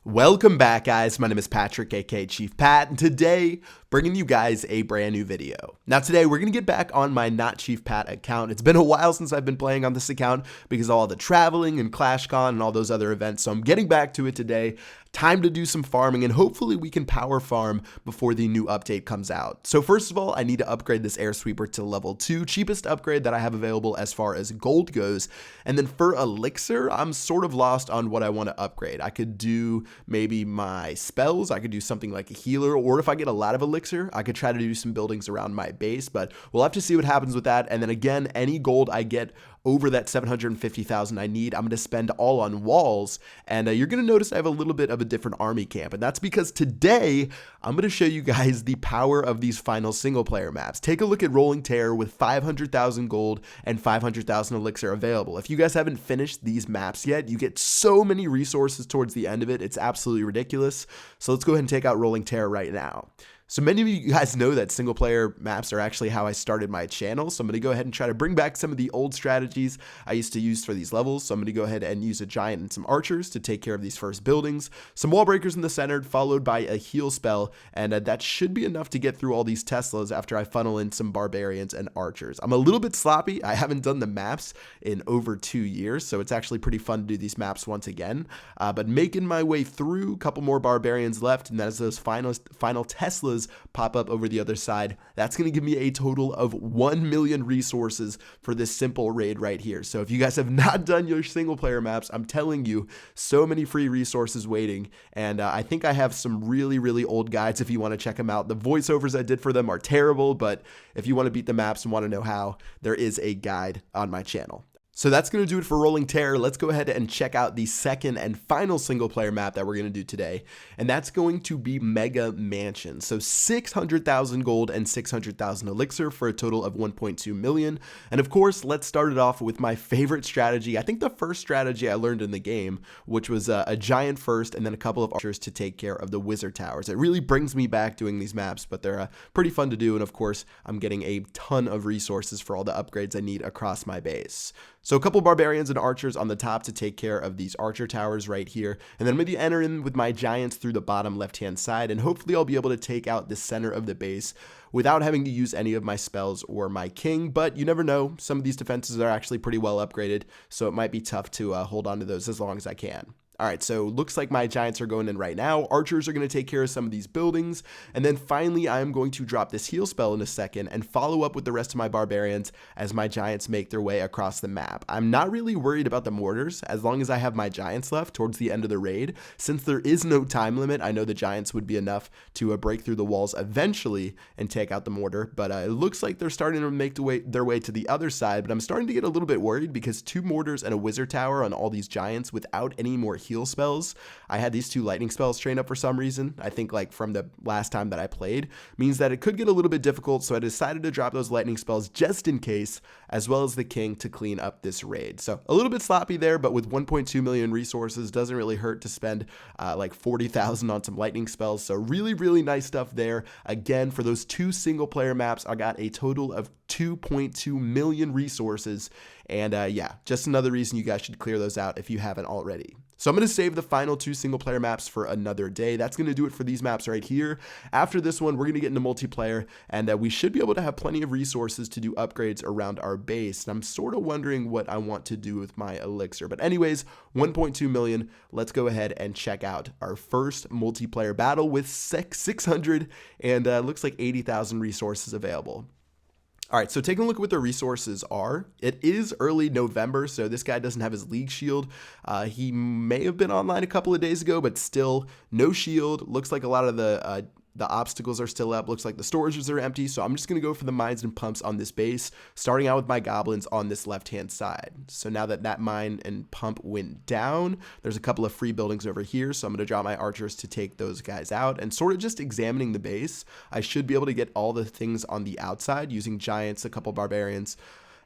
Welcome back, guys. My name is Patrick, aka Chief Pat, and today bringing you guys a brand new video. Now today we're gonna get back on my Not Chief Pat account. It's been a while since I've been playing on this account because of all the traveling and ClashCon and all those other events, so I'm getting back to it today. Time to do some farming, and hopefully we can power farm before the new update comes out. So first of all, I need to upgrade this air sweeper to level 2, cheapest upgrade that I have available as far as gold goes. And then for elixir, I'm sort of lost on what I want to upgrade. I could do maybe my spells, I could do something like a healer, or if I get a lot of elixir, I could try to do some buildings around my base, but we'll have to see what happens with that. And then again, any gold I get over that 750,000 I need, I'm going to spend all on walls, and you're going to notice I have a little bit of a different army camp, and that's because today I'm going to show you guys the power of these final single player maps. Take a look at Rolling Terror with 500,000 gold and 500,000 elixir available. If you guys haven't finished these maps yet, you get so many resources towards the end of it, it's absolutely ridiculous. So let's go ahead and take out Rolling Terror right now. So many of you guys know that single player maps are actually how I started my channel. So I'm going to go ahead and try to bring back some of the old strategies I used to use for these levels. So I'm going to go ahead and use a giant and some archers to take care of these first buildings. Some wall breakers in the center, followed by a heal spell. And that should be enough to get through all these Teslas after I funnel in some barbarians and archers. I'm a little bit sloppy. I haven't done the maps in over 2 years. So it's actually pretty fun to do these maps once again. But making my way through, a couple more barbarians left. And as those final Teslas pop up over the other side, that's going to give me a total of 1 million resources for this simple raid right here. So if you guys have not done your single player maps, I'm telling you, so many free resources waiting. And I think I have some really old guides if you want to check them out. The voiceovers I did for them are terrible, but if you want to beat the maps and want to know how, there is a guide on my channel. So that's going to do it for Rolling Terror. Let's go ahead and check out the second and final single player map that we're going to do today. And that's going to be Mega Mansion. So 600,000 gold and 600,000 elixir for a total of 1.2 million. And of course, let's start it off with my favorite strategy. I think the first strategy I learned in the game, which was a giant first and then a couple of archers to take care of the wizard towers. It really brings me back doing these maps, but they're pretty fun to do. And of course, I'm getting a ton of resources for all the upgrades I need across my base. So a couple barbarians and archers on the top to take care of these archer towers right here. And then I'm going to enter in with my giants through the bottom left-hand side. And hopefully I'll be able to take out the center of the base without having to use any of my spells or my king. But you never know. Some of these defenses are actually pretty well upgraded. So it might be tough to hold on to those as long as I can. All right, so looks like my giants are going in right now. Archers are going to take care of some of these buildings. And then finally, I am going to drop this heal spell in a second and follow up with the rest of my barbarians as my giants make their way across the map. I'm not really worried about the mortars as long as I have my giants left towards the end of the raid. Since there is no time limit, I know the giants would be enough to break through the walls eventually and take out the mortar. But it looks like they're starting to make their way to the other side. But I'm starting to get a little bit worried because 2 mortars and a wizard tower on all these giants without any more heal spells. I had these 2 lightning spells trained up for some reason. I think like from the last time that I played means that it could get a little bit difficult. So I decided to drop those lightning spells just in case, as well as the king to clean up this raid. So a little bit sloppy there, but with 1.2 million resources, doesn't really hurt to spend like 40,000 on some lightning spells. So really nice stuff there. Again, for those 2 single player maps, I got a total of 2.2 million resources. And yeah, just another reason you guys should clear those out if you haven't already. So I'm going to save the final 2 single player maps for another day. That's going to do it for these maps right here. After this one, we're going to get into multiplayer, and we should be able to have plenty of resources to do upgrades around our base. And I'm sort of wondering what I want to do with my elixir. But anyways, 1.2 million. Let's go ahead and check out our first multiplayer battle with 600 and looks like 80,000 resources available. All right, so taking a look at what the resources are, it is early November, so this guy doesn't have his league shield. He may have been online a couple of days ago, but still no shield. Looks like a lot of the obstacles are still up. Looks like the storages are empty. So I'm just going to go for the mines and pumps on this base, starting out with my goblins on this left-hand side. So now that mine and pump went down, there's a couple of free buildings over here. So I'm going to drop my archers to take those guys out and sort of just examining the base. I should be able to get all the things on the outside using giants, a couple barbarians,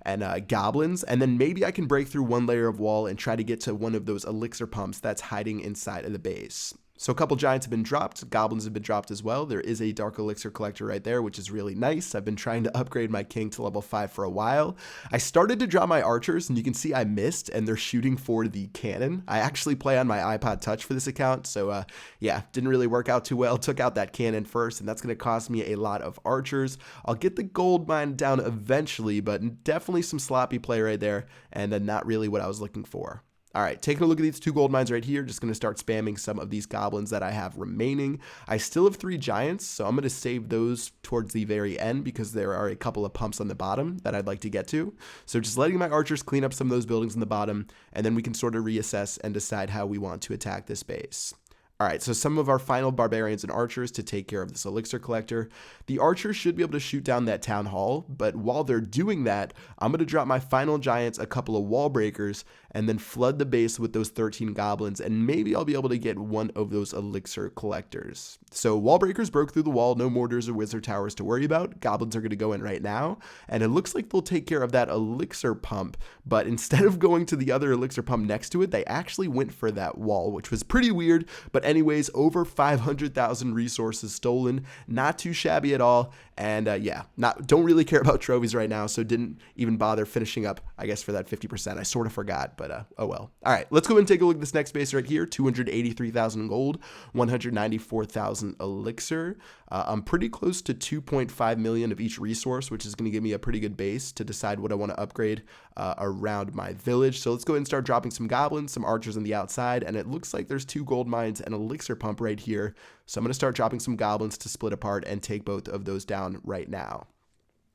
and goblins, and then maybe I can break through 1 layer of wall and try to get to one of those elixir pumps that's hiding inside of the base. So a couple giants have been dropped, goblins have been dropped as well. There is a dark elixir collector right there, which is really nice. I've been trying to upgrade my king to level 5 for a while. I started to draw my archers, and you can see I missed, and they're shooting for the cannon. I actually play on my iPod Touch for this account, so yeah, didn't really work out too well. Took out that cannon first, and that's going to cost me a lot of archers. I'll get the gold mine down eventually, but definitely some sloppy play right there, and not really what I was looking for. All right, taking a look at these 2 gold mines right here, just going to start spamming some of these goblins that I have remaining. I still have 3 giants, so I'm going to save those towards the very end because there are a couple of pumps on the bottom that I'd like to get to. So just letting my archers clean up some of those buildings in the bottom, and then we can sort of reassess and decide how we want to attack this base. All right, so some of our final barbarians and archers to take care of this elixir collector. The archers should be able to shoot down that town hall, but while they're doing that, I'm going to drop my final giants a couple of wall breakers and then flood the base with those 13 goblins, and maybe I'll be able to get one of those elixir collectors. So wall breakers broke through the wall, no mortars or wizard towers to worry about. Goblins are going to go in right now, and it looks like they'll take care of that elixir pump, but instead of going to the other elixir pump next to it, they actually went for that wall, which was pretty weird, but anyways, over 500,000 resources stolen, not too shabby at all, and yeah, don't really care about trophies right now, so didn't even bother finishing up, I guess, for that 50%. I sort of forgot, but oh well. All right, let's go ahead and take a look at this next base right here. 283,000 gold, 194,000 elixir. I'm pretty close to 2.5 million of each resource, which is going to give me a pretty good base to decide what I want to upgrade around my village. So let's go ahead and start dropping some goblins, some archers on the outside, and it looks like there's 2 gold mines and elixir pump right here. So I'm going to start dropping some goblins to split apart and take both of those down right now.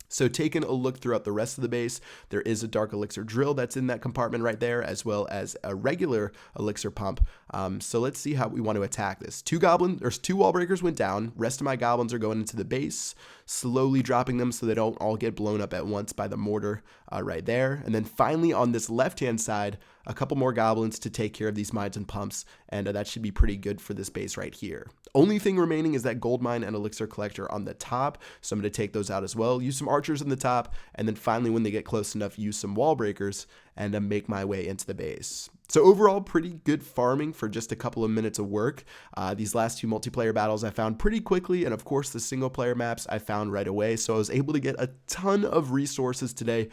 So taking a look throughout the rest of the base, there is a dark elixir drill that's in that compartment right there, as well as a regular elixir pump. So let's see how we want to attack this. 2 wall breakers went down. Rest of my goblins are going into the base, slowly dropping them so they don't all get blown up at once by the mortar right there. And then finally on this left-hand side, a couple more goblins to take care of these mines and pumps, and that should be pretty good for this base right here. Only thing remaining is that gold mine and elixir collector on the top, so I'm going to take those out as well. Use some archers on the top, and then finally when they get close enough, use some wall breakers and make my way into the base. So overall, pretty good farming for just a couple of minutes of work. These last 2 multiplayer battles I found pretty quickly, and of course the single player maps I found right away. So I was able to get a ton of resources today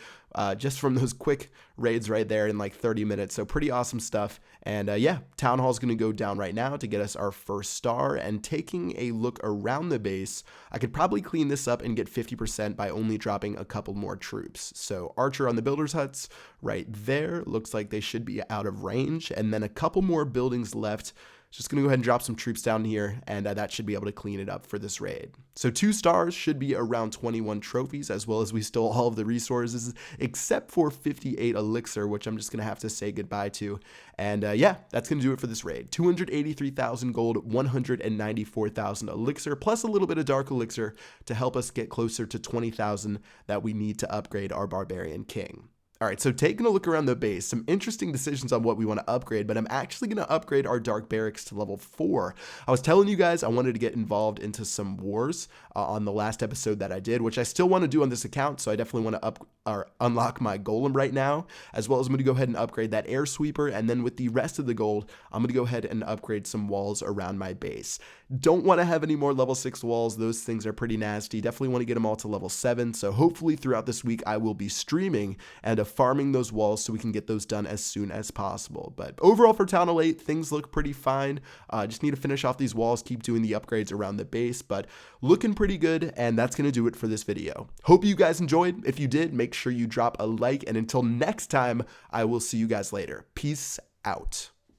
just from those quick raids right there in like 30 minutes. So pretty awesome stuff. And yeah, Town Hall is going to go down right now to get us our first star. And taking a look around the base, I could probably clean this up and get 50% by only dropping a couple more troops. So Archer on the builders huts right there, looks like they should be out of range, and then a couple more buildings left. Just going to go ahead and drop some troops down here, and that should be able to clean it up for this raid. So 2 stars should be around 21 trophies, as well as we stole all of the resources, except for 58 elixir, which I'm just going to have to say goodbye to. And yeah, that's going to do it for this raid. 283,000 gold, 194,000 elixir, plus a little bit of dark elixir to help us get closer to 20,000 that we need to upgrade our barbarian king. All right, so taking a look around the base, some interesting decisions on what we want to upgrade, but I'm actually going to upgrade our Dark Barracks to level 4. I was telling you guys I wanted to get involved into some wars on the last episode that I did, which I still want to do on this account, so I definitely want to unlock my golem right now, as well as I'm going to go ahead and upgrade that air sweeper, and then with the rest of the gold, I'm going to go ahead and upgrade some walls around my base. Don't want to have any more level 6 walls. Those things are pretty nasty. Definitely want to get them all to level 7, so hopefully throughout this week I will be streaming and farming those walls so we can get those done as soon as possible. But overall for Town Hall 8, things look pretty fine. Just need to finish off these walls, keep doing the upgrades around the base, but looking pretty good, and that's going to do it for this video. Hope you guys enjoyed. If you did, make sure you drop a like, and until next time, I will see you guys later. Peace out.